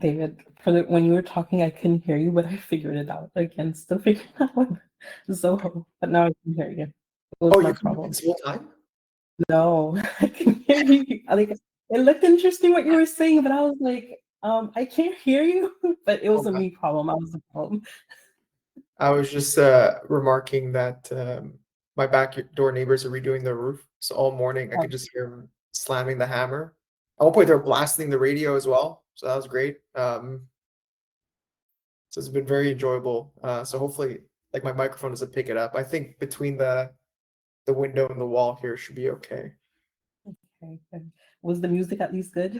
David, when you were talking, I couldn't hear you, but I figured it out again. Still figuring out Zoho, but now I can hear you. It was Oh, my you couldn't problem. this whole time? No, I can hear you. Like it looked interesting what you were saying, but I was like, I can't hear you. But it was a Okay. me problem. I was the problem. I was just remarking that my back door neighbors are redoing the roof. So all morning I Oh, could just hear them slamming the hammer. At one point they were blasting the radio as well. So that was great. So it's been very enjoyable. So hopefully like my microphone doesn't pick it up. I think between the window and the wall here should be okay. okay. Good. Was the music at least good?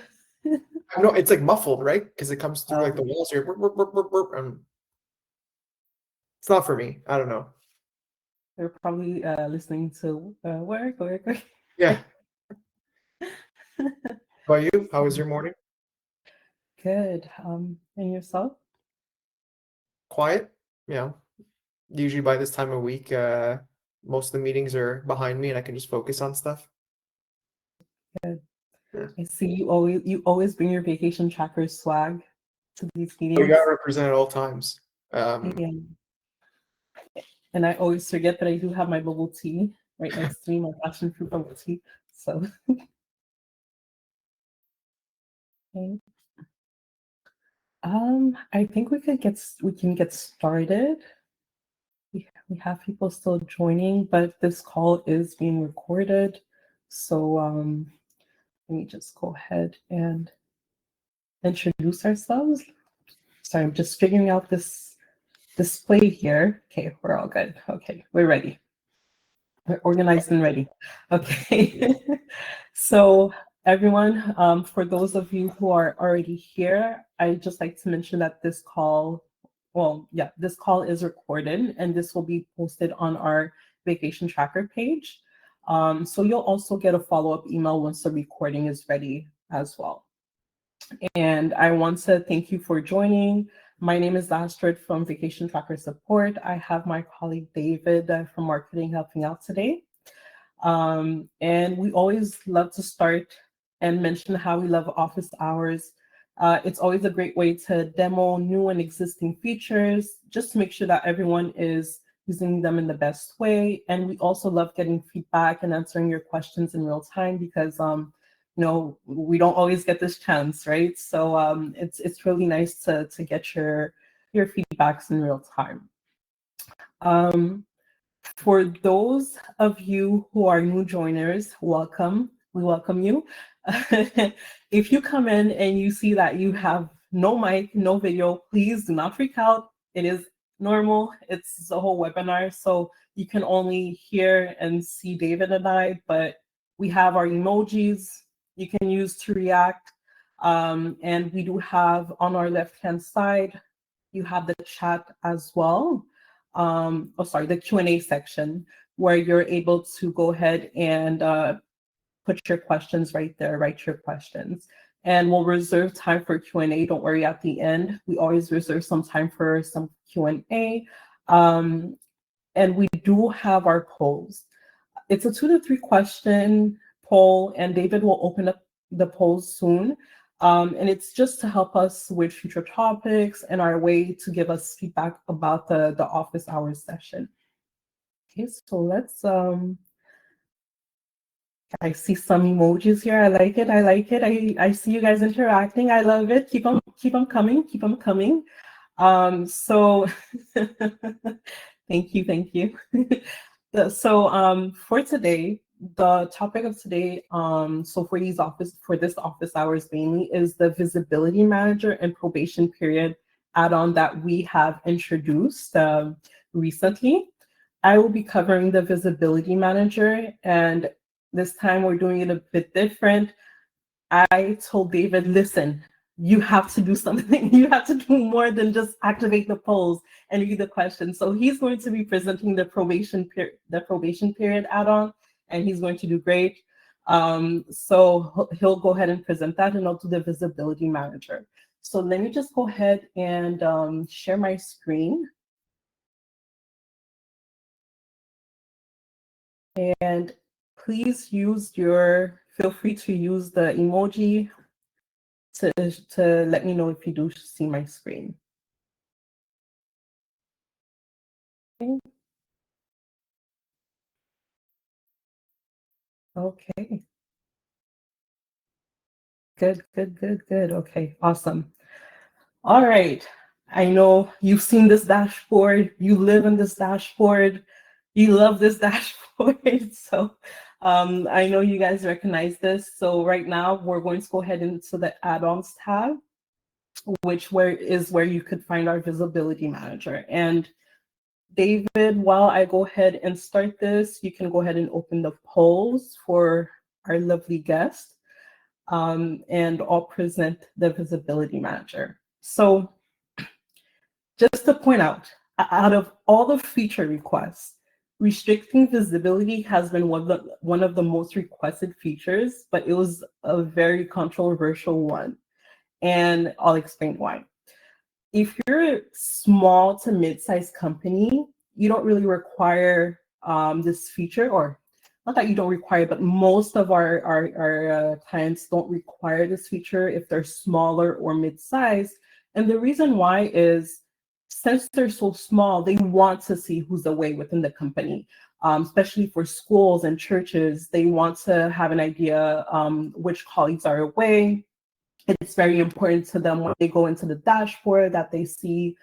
I know it's like muffled, right? Because it comes through like the Um, walls here. Burp, burp, burp, burp, burp, and it's not for me. I don't know. they're probably listening to work. Yeah. How about you? How was your morning? Good. And yourself? Quiet? You know, usually by this time of week, most of the meetings are behind me and I can just focus on stuff. Good. Yeah. I see you always bring your vacation tracker swag to these So you gotta meetings. represent at all times. Yeah. And I always forget that I do have my bubble tea right next to me, my passion fruit bubble tea. So okay. I think we can get started. We have people still joining, but this call is being recorded. So let me just go ahead and introduce ourselves. Sorry, I'm just figuring out this display here. Okay, we're all good. Okay, we're ready. We're organized and ready. Okay. So everyone, for those of you who are already here, I'd just like to mention that this call is recorded and this will be posted on our vacation tracker page. So you'll also get a follow-up email once the recording is ready as well. And I want to thank you for joining. My name is Astrid from Vacation Tracker Support. I have my colleague David from Marketing helping out today. And we always love to start and mention how we love office hours. It's always a great way to demo new and existing features, just to make sure that everyone is using them in the best way. And we also love getting feedback and answering your questions in real time because we don't always get this chance, right? So it's really nice to get your feedbacks in real time. For those of you who are new joiners, welcome. We welcome you. If you come in and you see that you have no mic, no video, please do not freak out. It is normal. It's a whole webinar, so you can only hear and see David and I, but we have our emojis you can use to react. And we do have on our left-hand side, you have the chat as well. The Q&A section where you're able to go ahead and put your questions right there, write your questions. And we'll reserve time for Q&A. Don't worry, at the end, we always reserve some time for some Q&A. And we do have our polls. It's a 2 to 3 question poll, and David will open up the polls soon. And it's just to help us with future topics and our way to give us feedback about the office hours session. Okay, so let's I see some emojis here. I like it. I see you guys interacting. I love it. Keep them coming. Keep them coming. So thank you. So for today, the topic of today, so for this office hours mainly, is the visibility manager and probation period add-on that we have introduced recently. I will be covering the visibility manager, and this time we're doing it a bit different. I told David, listen, you have to do something. You have to do more than just activate the polls and read the questions. So he's going to be presenting the probation period add-on, and he's going to do great. So he'll go ahead and present that, and I'll do the visibility manager. So let me just go ahead and share my screen. And please feel free to use the emoji to let me know if you do see my screen. Okay. Good. Okay, awesome. All right. I know you've seen this dashboard. You live in this dashboard. You love this dashboard. So I know you guys recognize this. So right now we're going to go ahead into the add-ons tab, which is where you could find our visibility manager. And David, while I go ahead and start this, you can go ahead and open the polls for our lovely guest. And I'll present the visibility manager. So just to point out of all the feature requests, restricting visibility has been one of the most requested features, but it was a very controversial one. And I'll explain why. If you're a small to mid-sized company, you don't really require this feature, or not that you don't require, but most of our clients don't require this feature if they're smaller or mid-sized. And the reason why is, since they're so small, they want to see who's away within the company, especially for schools and churches. They want to have an idea which colleagues are away. It's very important to them when they go into the dashboard that they see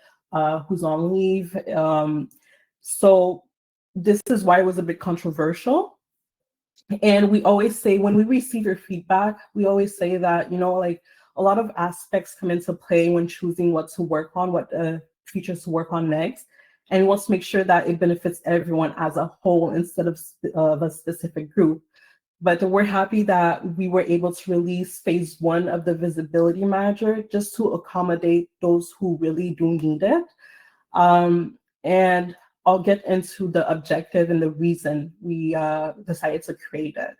who's on leave. So this is why it was a bit controversial. And we always say, when we receive your feedback, we always say that, like, a lot of aspects come into play when choosing what to work on, what features to work on next. And we want to make sure that it benefits everyone as a whole instead of a specific group. But we're happy that we were able to release phase 1 of the visibility manager just to accommodate those who really do need it. And I'll get into the objective and the reason we decided to create it.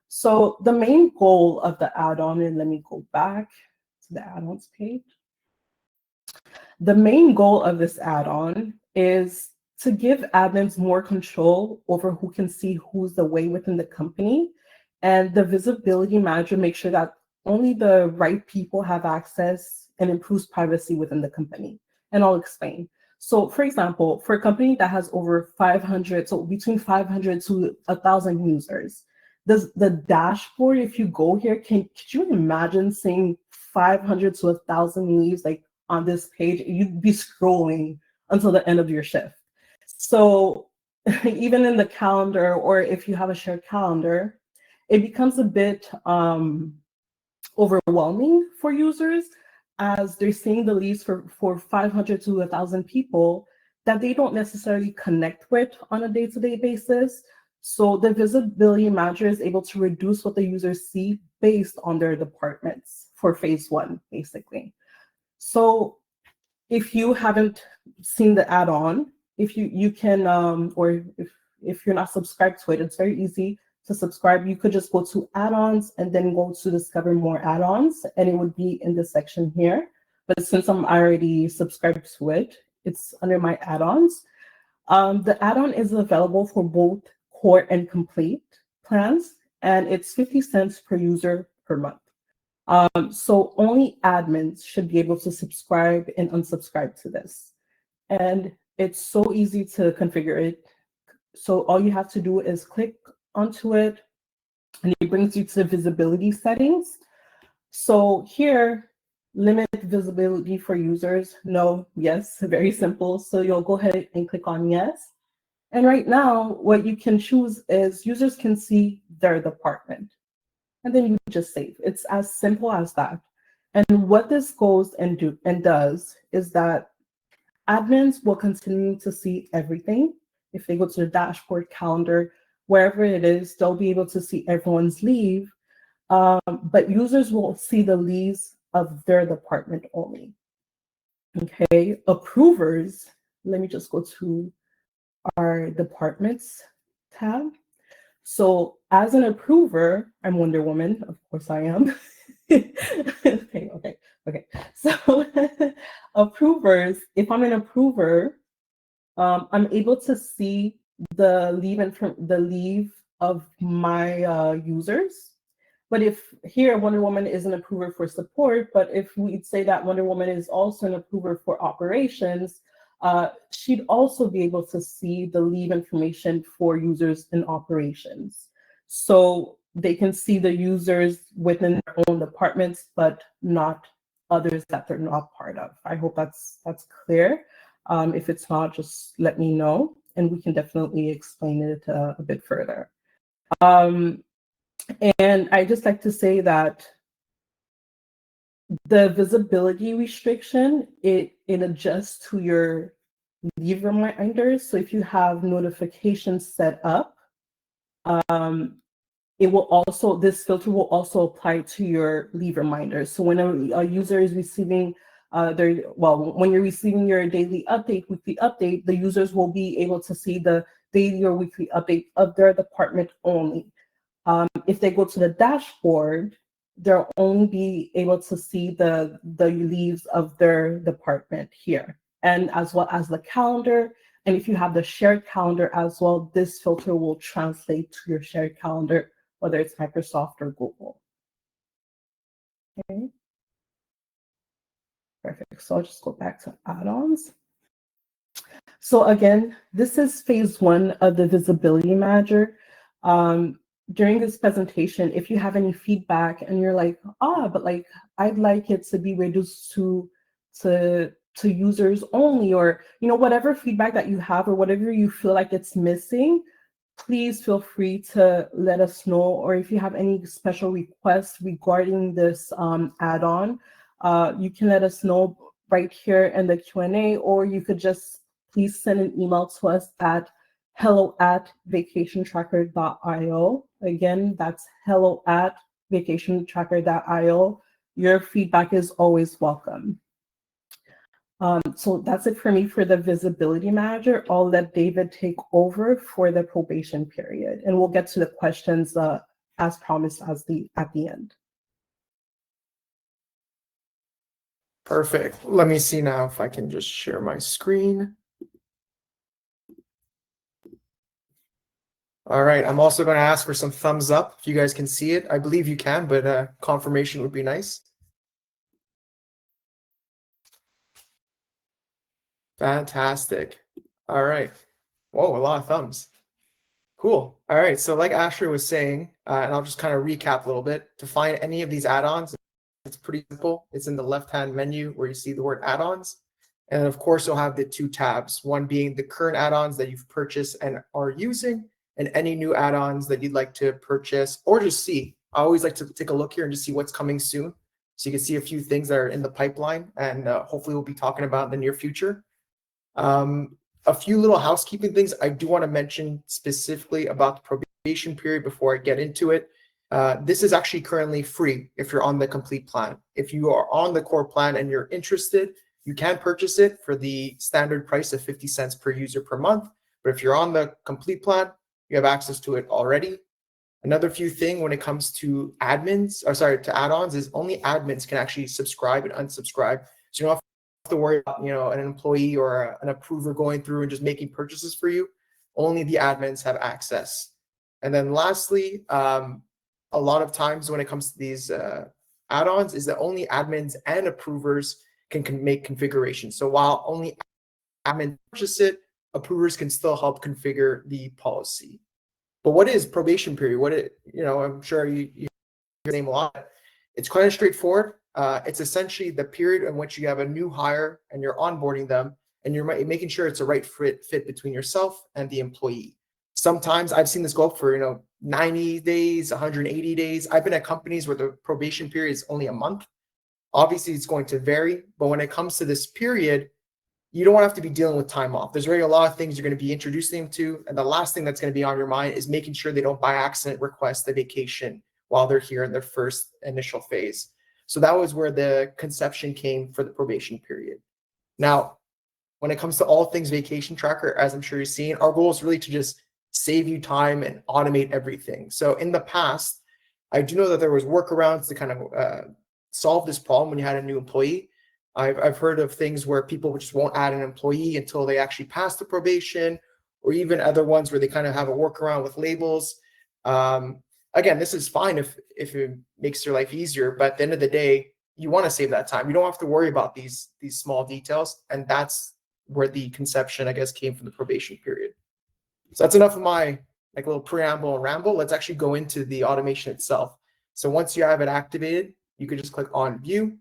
So the main goal of the add-on, and let me go back to the add-ons page. The main goal of this add-on is to give admins more control over who can see who's away within the company. And the visibility manager makes sure that only the right people have access and improves privacy within the company. And I'll explain. So for example, for a company that has over 500, so between 500 to 1,000 users, the dashboard, if you go here, could you imagine seeing 500 to 1,000 leaves like on this page? You'd be scrolling until the end of your shift. So even in the calendar, or if you have a shared calendar, it becomes a bit overwhelming for users, as they're seeing the leads for 500 to 1,000 people that they don't necessarily connect with on a day-to-day basis. So the visibility manager is able to reduce what the users see based on their departments for phase 1, basically. So if you haven't seen the add-on, if you can, or if you're not subscribed to it, it's very easy to subscribe. You could just go to add-ons and then go to discover more add-ons, and it would be in this section here. But since I'm already subscribed to it, it's under my add-ons. The add-on is available for both core and complete plans, and it's 50 cents per user per month. So only admins should be able to subscribe and unsubscribe to this. And it's so easy to configure it. So all you have to do is click onto it, and it brings you to the visibility settings. So here, limit visibility for users. No, yes, very simple. So you'll go ahead and click on yes. And right now, what you can choose is users can see their department. And then you just save. It's as simple as that. And what this goes and does is that admins will continue to see everything. If they go to the dashboard, calendar, wherever it is, they'll be able to see everyone's leave. But users will see the leaves of their department only. Okay, approvers, let me just go to our departments tab. So as an approver, I'm Wonder Woman, of course I am. Okay. So approvers, if I'm an approver, I'm able to see the leave of my users. But if here Wonder Woman is an approver for support, but if we'd say that Wonder Woman is also an approver for operations, she'd also be able to see the leave information for users in operations. So they can see the users within their own departments, but not others that they're not part of. I hope that's clear. If it's not, just let me know, and we can definitely explain it a bit further. And I just like to say that the visibility restriction, it adjusts to your leave reminders. So if you have notifications set up, it will also, this filter will also apply to your leave reminders. So when a user is receiving when you're receiving your daily update, weekly update, the users will be able to see the daily or weekly update of their department only. If they go to the dashboard, they'll only be able to see the leaves of their department here, and as well as the calendar. And if you have the shared calendar as well, this filter will translate to your shared calendar, whether it's Microsoft or Google. Okay. Perfect. So I'll just go back to add-ons. So again, this is phase one of the visibility manager. During this presentation, if you have any feedback and you're like, but like I'd like it to be reduced to users only, or whatever feedback that you have or whatever you feel like it's missing, please feel free to let us know. Or if you have any special requests regarding this add-on, you can let us know right here in the Q&A, or you could just please send an email to us at hello@vacationtracker.io. Again, that's hello@vacationtracker.io. Your feedback is always welcome. So that's it for me for the visibility manager. I'll let David take over for the probation period, and we'll get to the questions as promised at the end. Perfect. Let me see now if I can just share my screen. All right, I'm also going to ask for some thumbs up if you guys can see it. I believe you can, but confirmation would be nice. Fantastic. All right. Whoa, a lot of thumbs. Cool. All right, so like Asher was saying, and I'll just kind of recap a little bit. To find any of these add-ons, it's pretty simple. It's in the left-hand menu where you see the word add-ons. And of course, you'll have the two tabs, one being the current add-ons that you've purchased and are using, and any new add-ons that you'd like to purchase or just see. I always like to take a look here and just see what's coming soon. So you can see a few things that are in the pipeline, and hopefully we'll be talking about in the near future. A few little housekeeping things I do want to mention specifically about the probation period before I get into it. This is actually currently free if you're on the complete plan. If you are on the core plan and you're interested, you can purchase it for the standard price of 50 cents per user per month. But if you're on the complete plan, you have access to it already. Another few thing when it comes to to add-ons is only admins can actually subscribe and unsubscribe. So you don't have to worry about, an employee or an approver going through and just making purchases for you. Only the admins have access. And then lastly, a lot of times when it comes to these add-ons is that only admins and approvers can make configurations. So while only admins purchase it, approvers can still help configure the policy. But what is probation period? I'm sure you hear the name a lot. It's quite straightforward. It's essentially the period in which you have a new hire and you're onboarding them and you're making sure it's a right fit between yourself and the employee. Sometimes I've seen this go up for 90 days, 180 days. I've been at companies where the probation period is only a month. Obviously, it's going to vary, but when it comes to this period, you don't have to be dealing with time off. There's already a lot of things you're going to be introducing them to. And the last thing that's going to be on your mind is making sure they don't by accident request a vacation while they're here in their first initial phase. So that was where the conception came for the probation period. Now, when it comes to all things vacation tracker, as I'm sure you're seeing, our goal is really to just save you time and automate everything. So in the past, I do know that there was workarounds to kind of solve this problem when you had a new employee. I've heard of things where people just won't add an employee until they actually pass the probation, or even other ones where they kind of have a workaround with labels. again, this is fine if it makes your life easier, but at the end of the day, you want to save that time. You don't have to worry about these small details, and that's where the conception, I guess, came from the probation period. So that's enough of my like little preamble and ramble. Let's actually go into the automation itself. So once you have it activated, you can just click on view,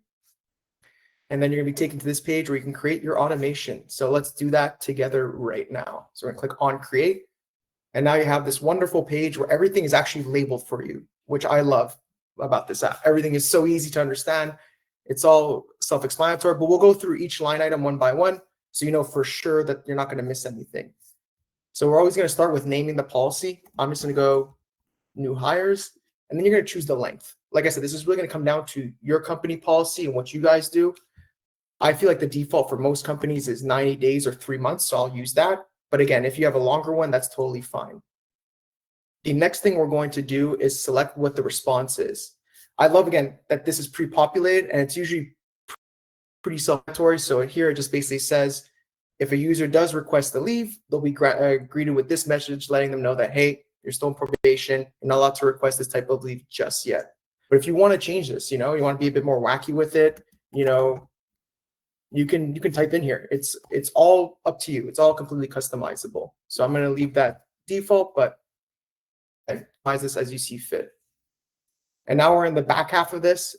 and then you're gonna be taken to this page where you can create your automation. So let's do that together right now. So we're gonna click on create, and now you have this wonderful page where everything is actually labeled for you, which I love about this app. Everything is so easy to understand. It's all self-explanatory, but we'll go through each line item one by one so you know for sure that you're not going to miss anything. So we're always going to start with naming the policy. I'm just going to go new hires, and then you're going to choose the length. Like I said, this is really going to come down to your company policy and what you guys do. I feel like the default for most companies is 90 days or 3 months, so I'll use that. But again, if you have a longer one, that's totally fine. The next thing we're going to do is select what the response is. I love, again, that this is pre-populated, and it's usually pretty self-explanatory. So here it just basically says, if a user does request a leave, they'll be greeted with this message letting them know that, hey, you're still in probation, you're not allowed to request this type of leave just yet. But if you want to change this, you know, you want to be a bit more wacky with it, you know, you can type in here. It's all up to you. It's all completely customizable. So I'm going to leave that default, but customize this as you see fit. And now we're in the back half of this.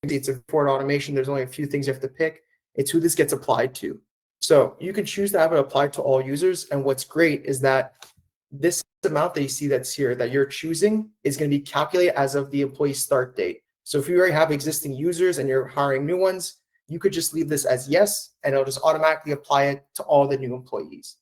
It's a report automation. There's only a few things you have to pick. It's who this gets applied to. So you can choose to have it applied to all users. And what's great is that this amount that you see that's here that you're choosing is going to be calculated as of the employee start date. So if you already have existing users and you're hiring new ones, you could just leave this as yes, and it'll just automatically apply it to all the new employees.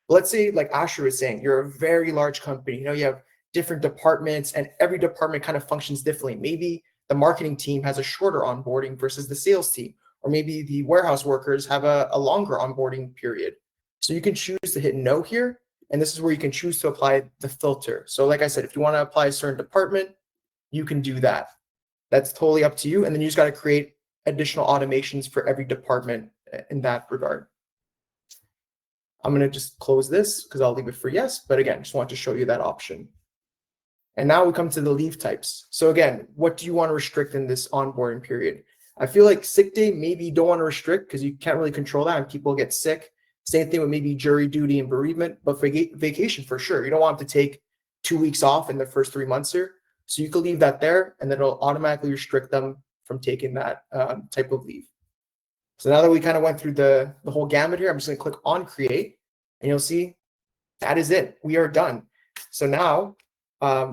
Let's say, like Asher was saying, you're a very large company. You know, you have different departments, and every department kind of functions differently. Maybe the marketing team has a shorter onboarding versus the sales team, or maybe the warehouse workers have a longer onboarding period. So you can choose to hit no here, and this is where you can choose to apply the filter. So like I said, if you want to apply a certain department, you can do that. That's totally up to you. And then you just got to create additional automations for every department in that regard. I'm going to just close this because I'll leave it for yes. But again, just want to show you that option. And now we come to the leave types. So again, what do you want to restrict in this onboarding period? I feel like sick day, maybe you don't want to restrict because you can't really control that and people get sick. Same thing with maybe jury duty and bereavement, but for vacation for sure. You don't want to take 2 weeks off in the first 3 months here. So you can leave that there, and then it'll automatically restrict them from taking that type of leave. So now that we kind of went through the whole gamut here, I'm just going to click on create, and you'll see that is it. We are done. So now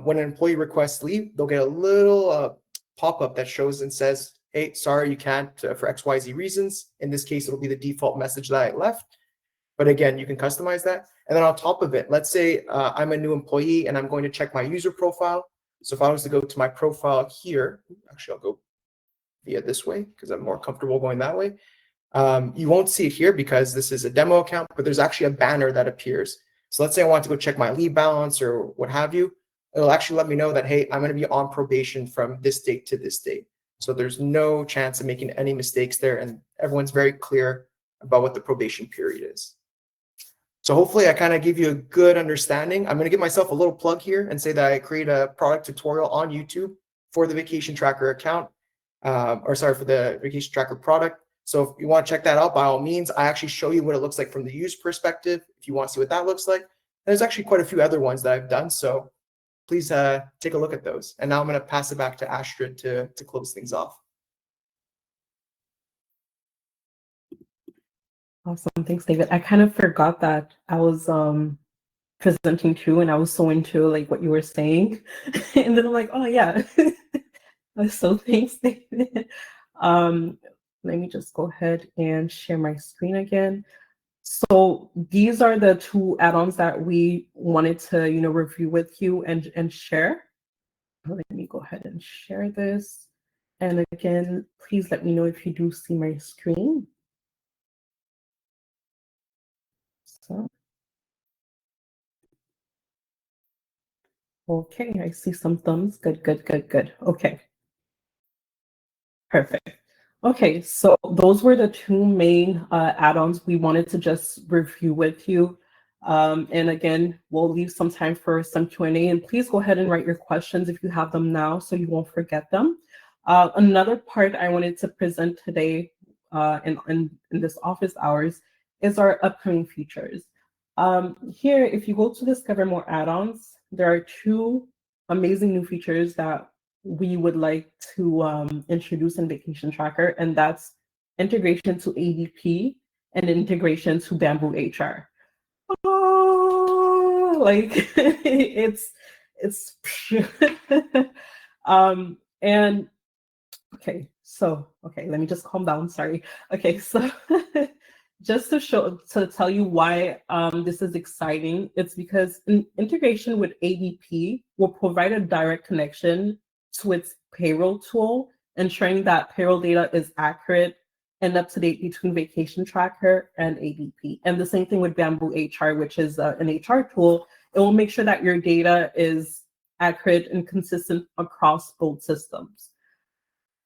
when an employee requests leave, they'll get a little pop-up that shows and says, hey, sorry, you can't for XYZ reasons. In this case, it'll be the default message that I left. But again, you can customize that. And then on top of it, let's say I'm a new employee and I'm going to check my user profile. So if I was to go to my profile here, actually, I'll go via this way because I'm more comfortable going that way. You won't see it here because this is a demo account, but there's actually a banner that appears. So let's say I want to go check my leave balance or what have you. It'll actually let me know that, hey, I'm going to be on probation from this date to this date. So there's no chance of making any mistakes there. And everyone's very clear about what the probation period is. So hopefully I kind of give you a good understanding. I'm going to give myself a little plug here and say that I create a product tutorial on YouTube for the Vacation Tracker account, for the Vacation Tracker product. So if you want to check that out, by all means, I actually show you what it looks like from the user perspective, if you want to see what that looks like. And there's actually quite a few other ones that I've done. So please take a look at those. And now I'm going to pass it back to Astrid to close things off. Awesome. Thanks, David. I kind of forgot that I was presenting too, and I was so into like what you were saying. And then I'm like, oh yeah. So thanks, David. Let me just go ahead and share my screen again. So these are the 2 add-ons that we wanted to, review with you and share. Let me go ahead and share this. And again, please let me know if you do see my screen. So, okay, I see some thumbs. Good. Okay, perfect. Okay, so those were the 2 main add-ons we wanted to just review with you. And again, we'll leave some time for some Q&A, and please go ahead and write your questions if you have them now so you won't forget them. Another part I wanted to present today in this office hours is our upcoming features. Here, if you go to discover more add-ons, there are two amazing new features that we would like to introduce in Vacation Tracker, and that's integration to ADP and integration to Bamboo HR. Oh, like it's and okay, so let me just calm down. Sorry. Okay, so just to tell you why this is exciting, it's because integration with ADP will provide a direct connection to its payroll tool, ensuring that payroll data is accurate and up to date between Vacation Tracker and ADP. And the same thing with Bamboo HR, which is an HR tool. It will make sure that your data is accurate and consistent across both systems.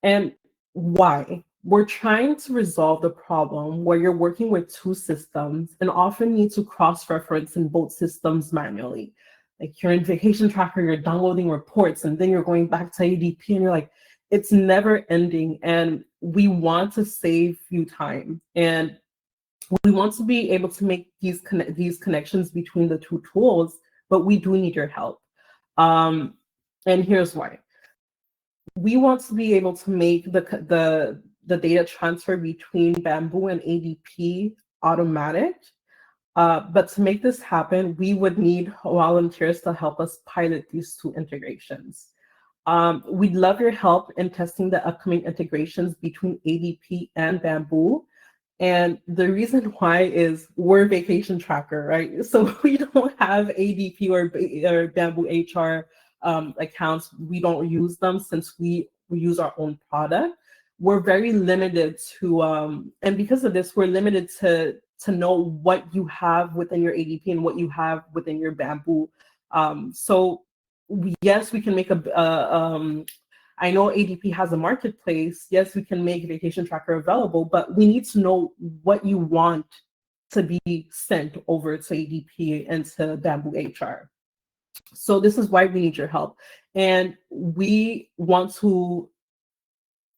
And why? We're trying to resolve the problem where you're working with two systems and often need to cross-reference in both systems manually. Like you're in Vacation Tracker, you're downloading reports, and then you're going back to ADP and you're like, it's never ending. And we want to save you time. And we want to be able to make these connections between the two tools, but we do need your help. And here's why. We want to be able to make the data transfer between Bamboo and ADP automatic. But to make this happen, we would need volunteers to help us pilot these two integrations. We'd love your help in testing the upcoming integrations between ADP and Bamboo. And the reason why is we're Vacation Tracker, right? So we don't have ADP or Bamboo HR accounts. We don't use them since we use our own product. We're very limited to, and because of this, we're limited to know what you have within your ADP and what you have within your Bamboo. So yes, we can make I know ADP has a marketplace. Yes, we can make Vacation Tracker available, but we need to know what you want to be sent over to ADP and to Bamboo HR. So this is why we need your help. And we want to,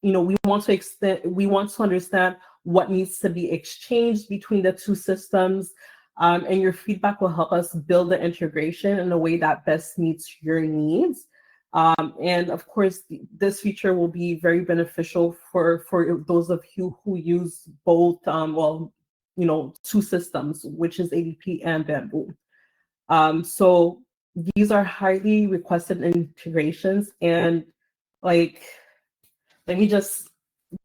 we want to understand what needs to be exchanged between the two systems. And your feedback will help us build the integration in a way that best meets your needs. And of course, this feature will be very beneficial for those of you who use both, two systems, which is ADP and Bamboo. So these are highly requested integrations, and let me just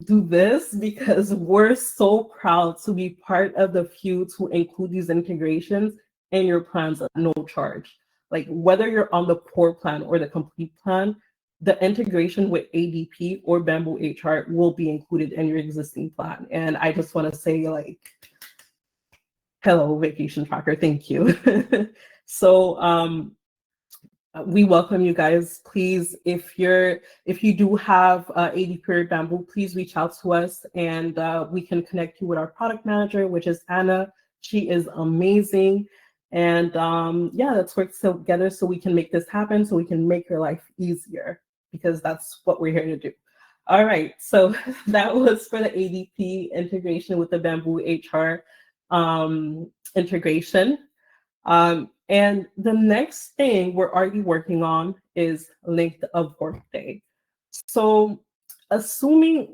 do this because we're so proud to be part of the few to include these integrations in your plans at no charge. Like whether you're on the core plan or the complete plan, the integration with ADP or Bamboo HR will be included in your existing plan. And I just want to say hello, Vacation Tracker, thank you. So we welcome you guys. Please, if you do have ADP or Bamboo, please reach out to us and we can connect you with our product manager, which is Anna. She is amazing. And let's work together so we can make this happen, so we can make your life easier, because that's what we're here to do. All right, so that was for the ADP integration with the Bamboo HR integration. And the next thing we're already working on is length of workday. So assuming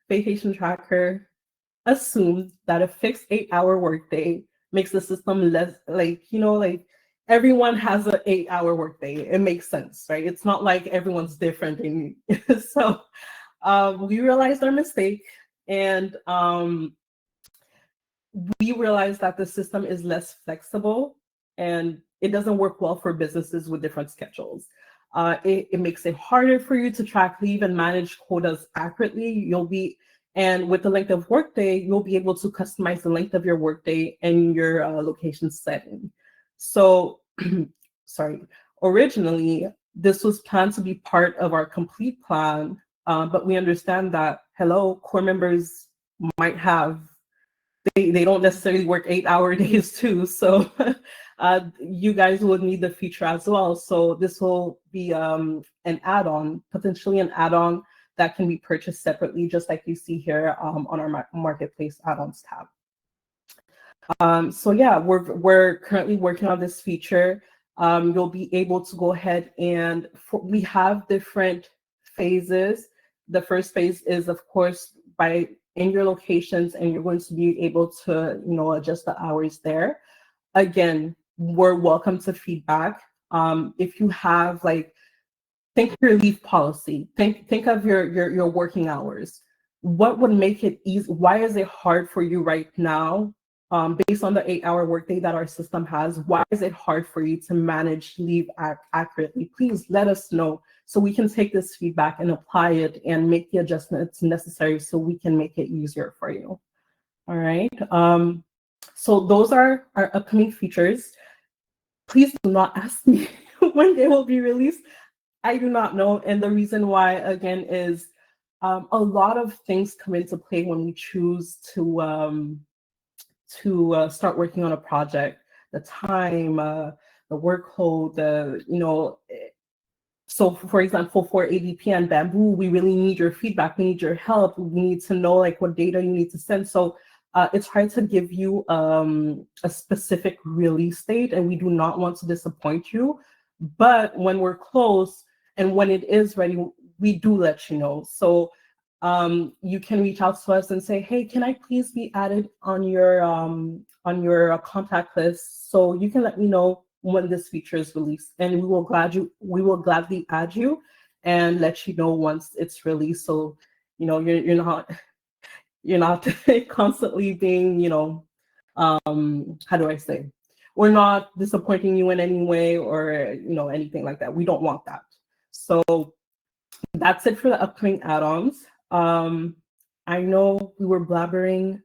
Vacation Tracker assumes that a fixed 8-hour workday makes the system less everyone has an 8-hour workday. It makes sense, right? It's not like everyone's different. So we realized our mistake, and we realized that the system is less flexible and it doesn't work well for businesses with different schedules. It makes it harder for you to track leave and manage quotas accurately. And with the length of workday, you'll be able to customize the length of your workday and your location setting. So, originally, this was planned to be part of our complete plan, but we understand that, core members might have they don't necessarily work 8-hour days too. So you guys would need the feature as well. So this will be an add-on, potentially an add-on that can be purchased separately, just like you see here on our marketplace add-ons tab. So yeah, we're currently working on this feature. You'll be able to go ahead and we have different phases. The first phase is, of course, by in your locations, and you're going to be able to, adjust the hours there. Again, we're welcome to feedback. If you have think your leave policy, think of your working hours. What would make it easy? Why is it hard for you right now? Based on the 8-hour workday that our system has, why is it hard for you to manage leave accurately? Please let us know so we can take this feedback and apply it and make the adjustments necessary so we can make it easier for you. All right. So those are our upcoming features. Please do not ask me when they will be released. I do not know. And the reason why, again, is a lot of things come into play when we choose to start working on a project. The time, the workload, so for example, for ADP and Bamboo, we really need your feedback. We need your help. We need to know what data you need to send. So it's hard to give you a specific release date, and we do not want to disappoint you. But when we're close and when it is ready, we do let you know. So you can reach out to us and say, hey, can I please be added on your contact list? So you can let me know when this feature is released, and we will gladly add you and let you know once it's released. So you're not constantly being, how do I say? We're not disappointing you in any way or anything like that. We don't want that. So that's it for the upcoming add-ons. I know we were blabbering.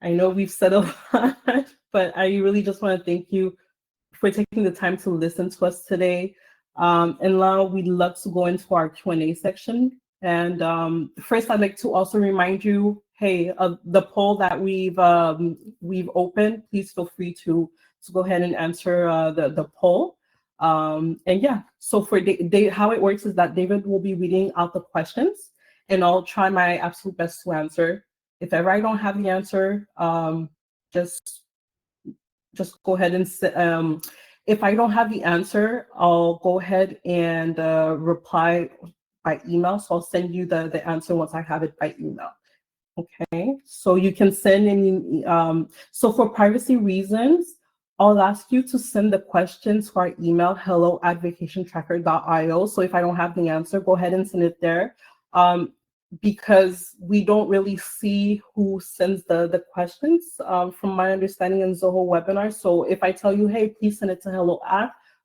I know we've said a lot, but I really just want to thank you for taking the time to listen to us today. And now we'd love to go into our Q&A section. And first, I'd like to also remind you, hey, the poll that we've opened, please feel free to go ahead and answer the poll. And yeah, so for how it works is that David will be reading out the questions, and I'll try my absolute best to answer. If ever I don't have the answer, just go ahead and if I don't have the answer, I'll go ahead and reply by email. So I'll send you the answer once I have it by email. Okay, so you can send any, so for privacy reasons, I'll ask you to send the questions to our email, hello@vacationtracker.io. So if I don't have the answer, go ahead and send it there. Because we don't really see who sends the questions, from my understanding in Zoho webinar. So if I tell you, hey, please send it to hello@,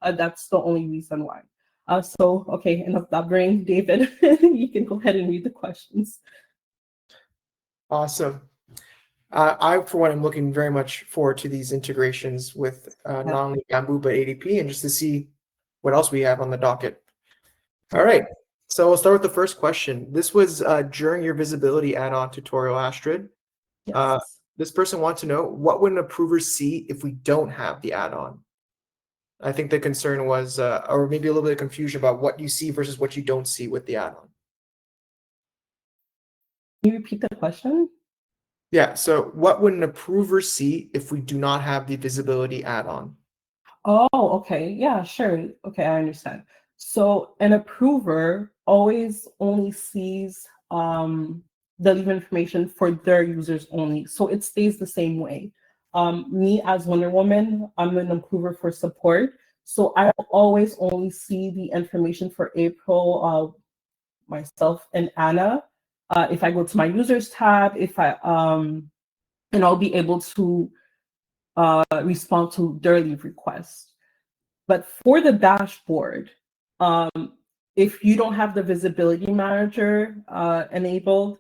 that's the only reason why. So, okay, enough blabbering. David, you can go ahead and read the questions. Awesome. I, for one, am looking very much forward to these integrations with not only Bamboo, but ADP, and just to see what else we have on the docket. All right. So we'll start with the first question. This was during your visibility add-on tutorial, Astrid. Yes. This person wants to know, what would an approver see if we don't have the add-on? I think the concern was, or maybe a little bit of confusion about what you see versus what you don't see with the add-on. Can you repeat the question? Yeah, so what would an approver see if we do not have the visibility add-on? Oh, okay. Yeah, sure. Okay, I understand. So an approver always only sees the leave information for their users only. So it stays the same way. Me as Wonder Woman, I'm an approver for support. So I always only see the information for April, myself, and Anna. If I go to my users tab, and I'll be able to respond to their leave requests. But for the dashboard, if you don't have the visibility manager enabled,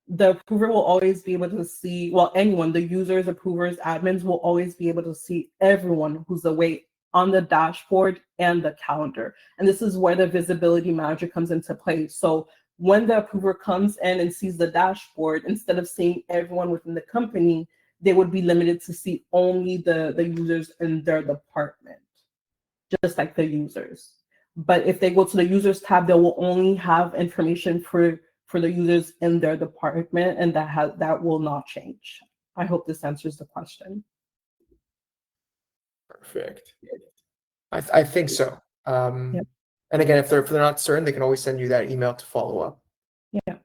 the approver will always be able to see, well, anyone, the users, approvers, admins will always be able to see everyone who's away on the dashboard and the calendar. And this is where the visibility manager comes into play. So when the approver comes in and sees the dashboard, instead of seeing everyone within the company, they would be limited to see only the users in their department, just like the users. But if they go to the users tab, they will only have information for the users in their department, and that will not change. I hope this answers the question. Perfect. I think so. Yep. And again, if they're not certain, they can always send you that email to follow up. Yeah.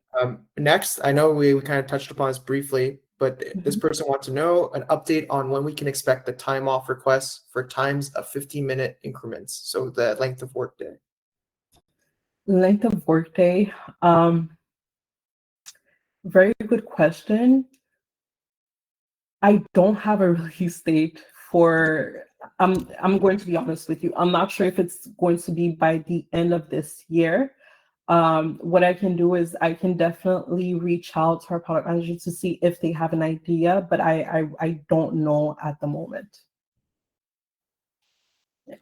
Next, I know we kind of touched upon this briefly, but this person wants to know an update on when we can expect the time off requests for times of 15-minute increments. So the length of workday. Length of workday. Very good question. I don't have a release date for. I'm going to be honest with you. I'm not sure if it's going to be by the end of this year. What I can do is I can definitely reach out to our product manager to see if they have an idea, but I don't know at the moment.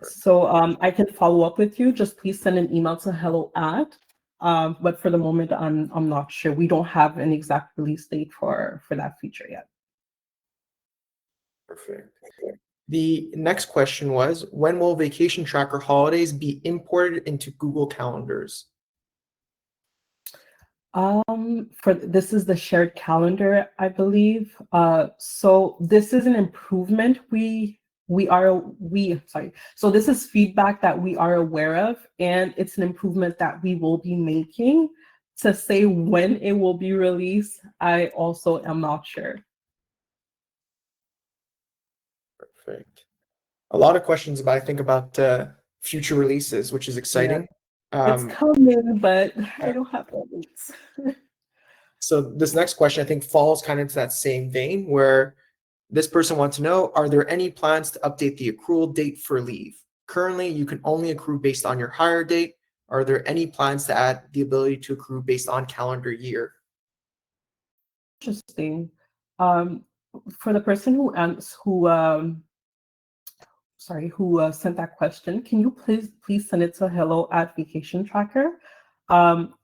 So I can follow up with you. Just please send an email to hello at. But for the moment, I'm not sure. We don't have an exact release date for that feature yet. Perfect. The next question was, when will vacation tracker holidays be imported into Google Calendars? This is the shared calendar, I believe. So this is an improvement so this is feedback that we are aware of, and it's an improvement that we will be making. To say when it will be released, I also am not sure. Perfect. A lot of questions about, I think, about future releases, which is exciting. Yeah. It's coming, but I don't have the dates. So this next question, I think, falls kind of into that same vein, where this person wants to know, are there any plans to update the accrual date for leave? Currently, you can only accrue based on your hire date. Are there any plans to add the ability to accrue based on calendar year? Interesting. For the person who sent that question, can you please send it to hello at vacation tracker? I'm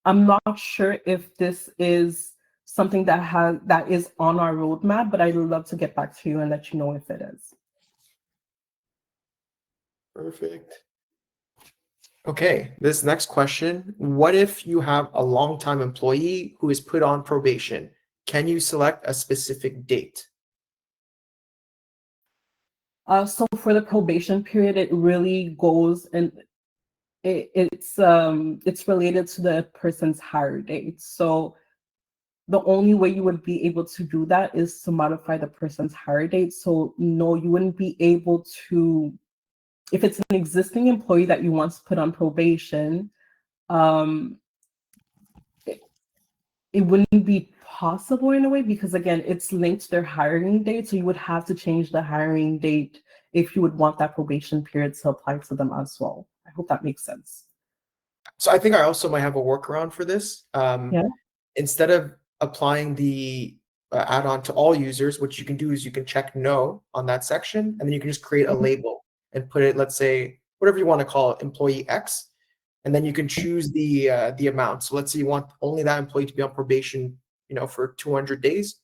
not sure if this is something that is on our roadmap, but I'd love to get back to you and let you know if it is. Perfect. Okay, this next question, what if you have a longtime employee who is put on probation? Can you select a specific date? So for the probation period, it really goes and it's related to the person's hire date. So the only way you would be able to do that is to modify the person's hire date. So no, you wouldn't be able to, if it's an existing employee that you want to put on probation, it wouldn't be possible in a way, because again, it's linked to their hiring date. So you would have to change the hiring date if you would want that probation period to apply to them as well. I hope that makes sense. So I think I also might have a workaround for this. Yeah. Instead of applying the add-on to all users, what you can do is you can check no on that section, and then you can just create a label and put it, let's say, whatever you want to call it, employee X, and then you can choose the amount. So let's say you want only that employee to be on probation, for 200 days.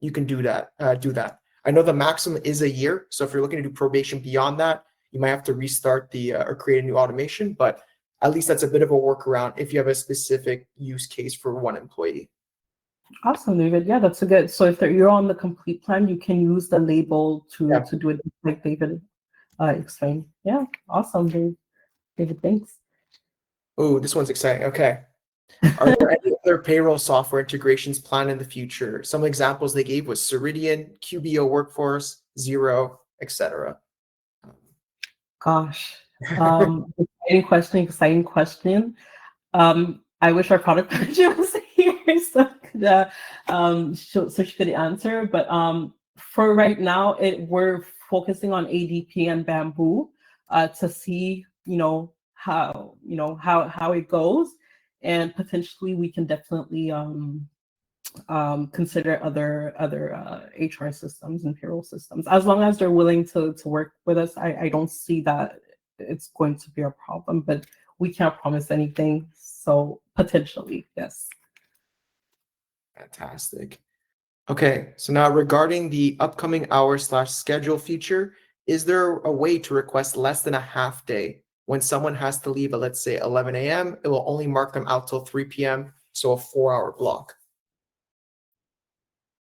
You can do that. I know the maximum is a year. So if you're looking to do probation beyond that, you might have to restart or create a new automation. But at least that's a bit of a workaround if you have a specific use case for one employee. Awesome, David. Yeah, that's a good. So if you're on the complete plan, you can use the label to do it like David explained. Yeah, awesome, David. Thanks. Oh, this one's exciting. Okay. Are there any other payroll software integrations planned in the future? Some examples they gave was Ceridian, QBO Workforce, Xero, etc. Gosh, exciting question. I wish our product manager was here so she could answer. But for right now, we're focusing on ADP and Bamboo to see how it goes, and potentially we can definitely consider other HR systems and payroll systems, as long as they're willing to work with us. I don't see that it's going to be a problem, but we can't promise anything. So potentially, yes. Fantastic. Okay, so now regarding the upcoming hour/schedule feature, is there a way to request less than a half day? When someone has to leave at, let's say, 11 a.m., it will only mark them out till 3 p.m., so a 4-hour block.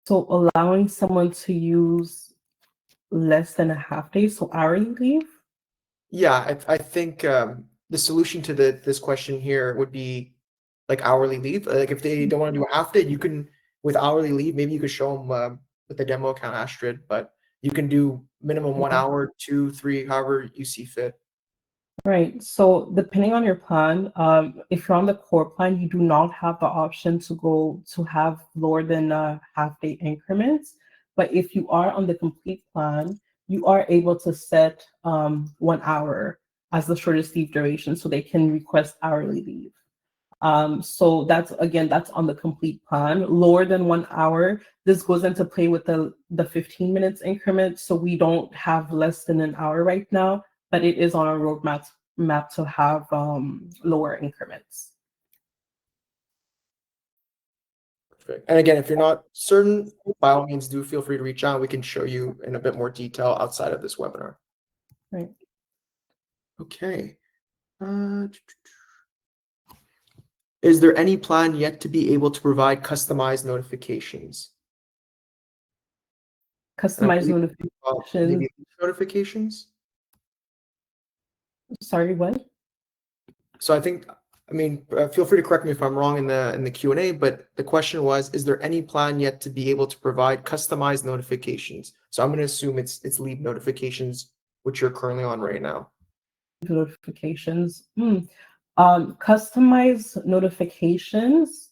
So allowing someone to use less than a half day, so hourly leave? Yeah, I think the solution to this question here would be like hourly leave. Like if they don't want to do a half day, you can with hourly leave. Maybe you could show them with the demo account Astrid, but you can do minimum 1 hour, 2, 3, however you see fit. Right. So depending on your plan, if you're on the core plan, you do not have the option to go to have lower than half day increments. But if you are on the complete plan, you are able to set 1 hour as the shortest leave duration, so they can request hourly leave. So that's on the complete plan. Lower than 1 hour, this goes into play with the 15 minutes increment. So we don't have less than an hour right now, but it is on our roadmap to have lower increments. Perfect. And again, if you're not certain, by all means, do feel free to reach out. We can show you in a bit more detail outside of this webinar. Right. Okay. Is there any plan yet to be able to provide customized notifications? Customized Maybe notifications. notifications? Sorry, what? So I mean, feel free to correct me if I'm wrong in the Q&A, but the question was, is there any plan yet to be able to provide customized notifications? So I'm going to assume it's leave notifications, which you're currently on right now. Notifications. Customized notifications.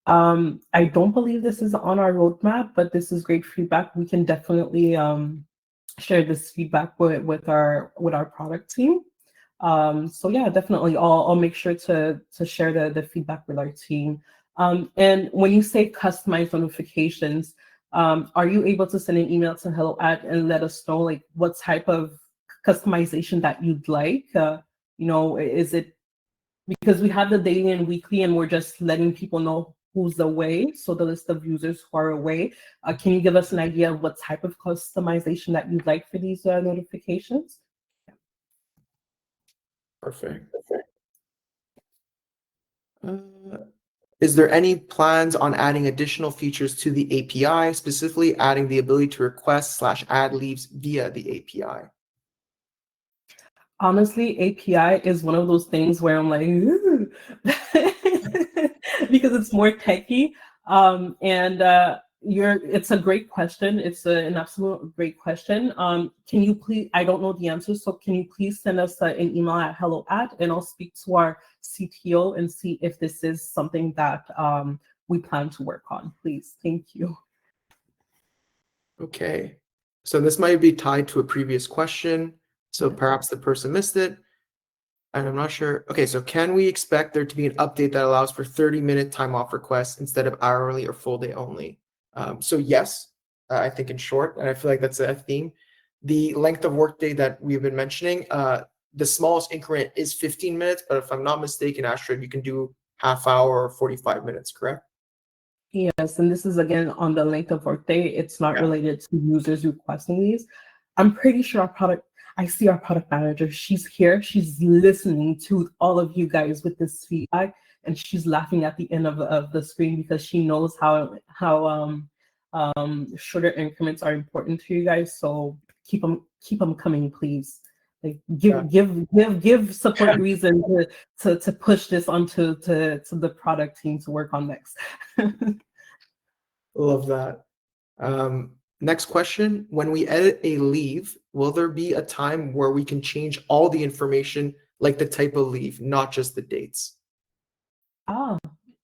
I don't believe this is on our roadmap, but this is great feedback. We can definitely share this feedback with our product team. So yeah, definitely, I'll make sure to share the feedback with our team. And when you say customized notifications, are you able to send an email to hello and let us know like what type of customization that you'd like? Is it because we have the daily and weekly and we're just letting people know who's away, so the list of users who are away. Can you give us an idea of what type of customization that you'd like for these notifications? Perfect. Is there any plans on adding additional features to the API, specifically adding the ability to request/add leaves via the API? Honestly, API is one of those things where I'm like, ooh, because it's more techy. It's a great question. It's an absolute great question. Can you please, I don't know the answer, so can you please send us an email at hello@, and I'll speak to our CTO and see if this is something that we plan to work on, please. Thank you. Okay, so this might be tied to a previous question. So perhaps the person missed it, and I'm not sure. Okay, so can we expect there to be an update that allows for 30-minute time off requests instead of hourly or full day only? So yes, I think in short, and I feel like that's a theme. The length of workday that we've been mentioning, the smallest increment is 15 minutes, but if I'm not mistaken, Astrid, you can do half hour or 45 minutes, correct? Yes, and this is again on the length of workday. It's not Yeah. related to users requesting these. I'm pretty sure I see our product manager. She's here. She's listening to all of you guys with this feedback, and she's laughing at the end of the screen because she knows how shorter increments are important to you guys. So keep them coming, please. Like give support reason to push this onto to the product team to work on next. Love that. Next question. When we edit a leave, will there be a time where we can change all the information, like the type of leave, not just the dates?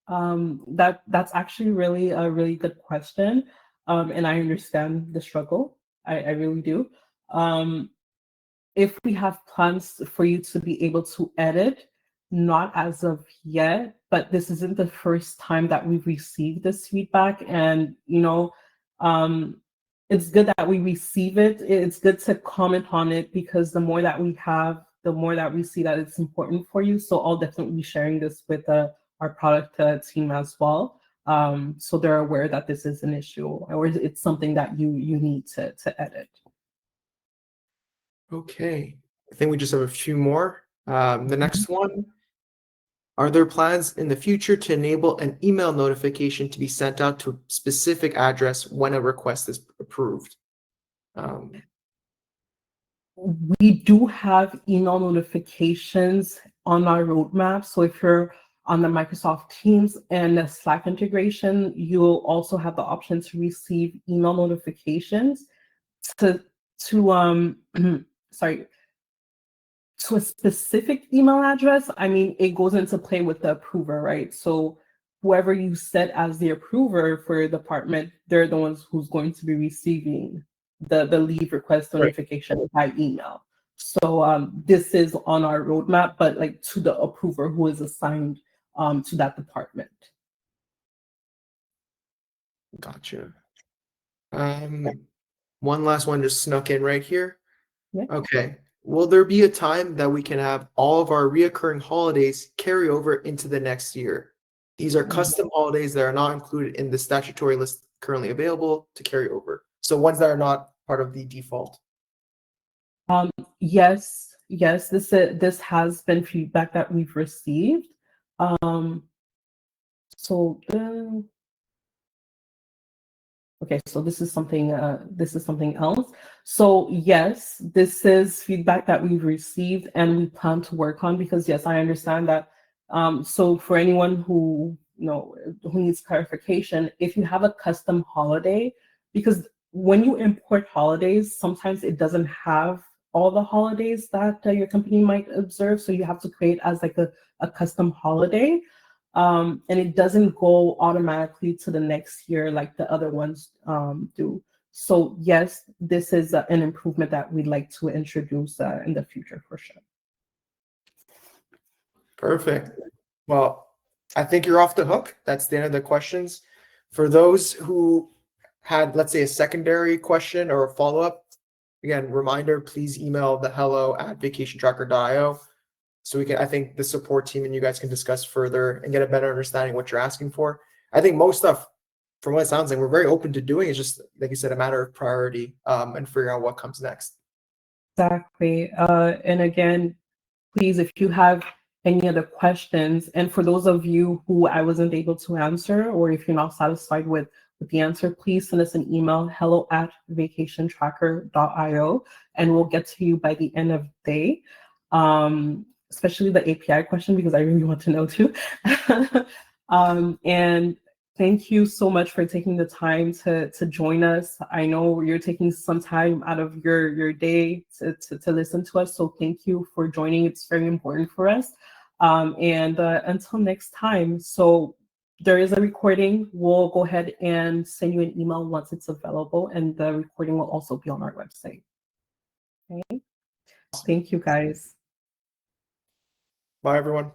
That's actually really a really good question. And I understand the struggle. I really do. If we have plans for you to be able to edit, not as of yet, but this isn't the first time that we've received this feedback. And, it's good that we receive it. It's good to comment on it because the more that we have, the more that we see that it's important for you. So I'll definitely be sharing this with our product team as well. so they're aware that this is an issue or it's something that you need to edit. Okay, I think we just have a few more. The next one, are there plans in the future to enable an email notification to be sent out to a specific address when a request is approved? We do have email notifications on our roadmap. So if you're on the Microsoft Teams and the Slack integration, you'll also have the option to receive email notifications to sorry, to a specific email address. I mean, it goes into play with the approver, right? So whoever you set as the approver for your department, they're the ones who's going to be receiving the leave request notification by email. So this is on our roadmap, but like to the approver who is assigned to that department. Gotcha. One last one just snuck in right here. Yeah. Okay. Will there be a time that we can have all of our reoccurring holidays carry over into the next year? These are custom holidays that are not included in the statutory list currently available to carry over. So ones that are not part of the default. Yes, this has been feedback that we've received. Okay, so this is something else. So yes, this is feedback that we've received and we plan to work on, because yes, I understand that. So for anyone who who needs clarification, if you have a custom holiday, because when you import holidays, sometimes it doesn't have all the holidays that your company might observe, so you have to create as like a custom holiday. And it doesn't go automatically to the next year like the other ones do. So yes, this is an improvement that we'd like to introduce in the future for sure. Perfect. Well, I think you're off the hook. That's the end of the questions. For those who had, let's say, a secondary question or a follow-up, again, reminder, please email the hello@vacationtracker.io. So I think the support team and you guys can discuss further and get a better understanding of what you're asking for. I think most stuff, from what it sounds like, we're very open to doing. It's just, like you said, a matter of priority and figuring out what comes next. Exactly. And again, please, if you have any other questions, and for those of you who I wasn't able to answer, or if you're not satisfied with the answer, please send us an email, hello@vacationtracker.io, and we'll get to you by the end of the day. Especially the API question, because I really want to know too. And thank you so much for taking the time to join us. I know you're taking some time out of your day to listen to us, so thank you for joining. It's very important for us. And until next time, so there is a recording. We'll go ahead and send you an email once it's available, and the recording will also be on our website. Okay. Thank you, guys. Bye, everyone.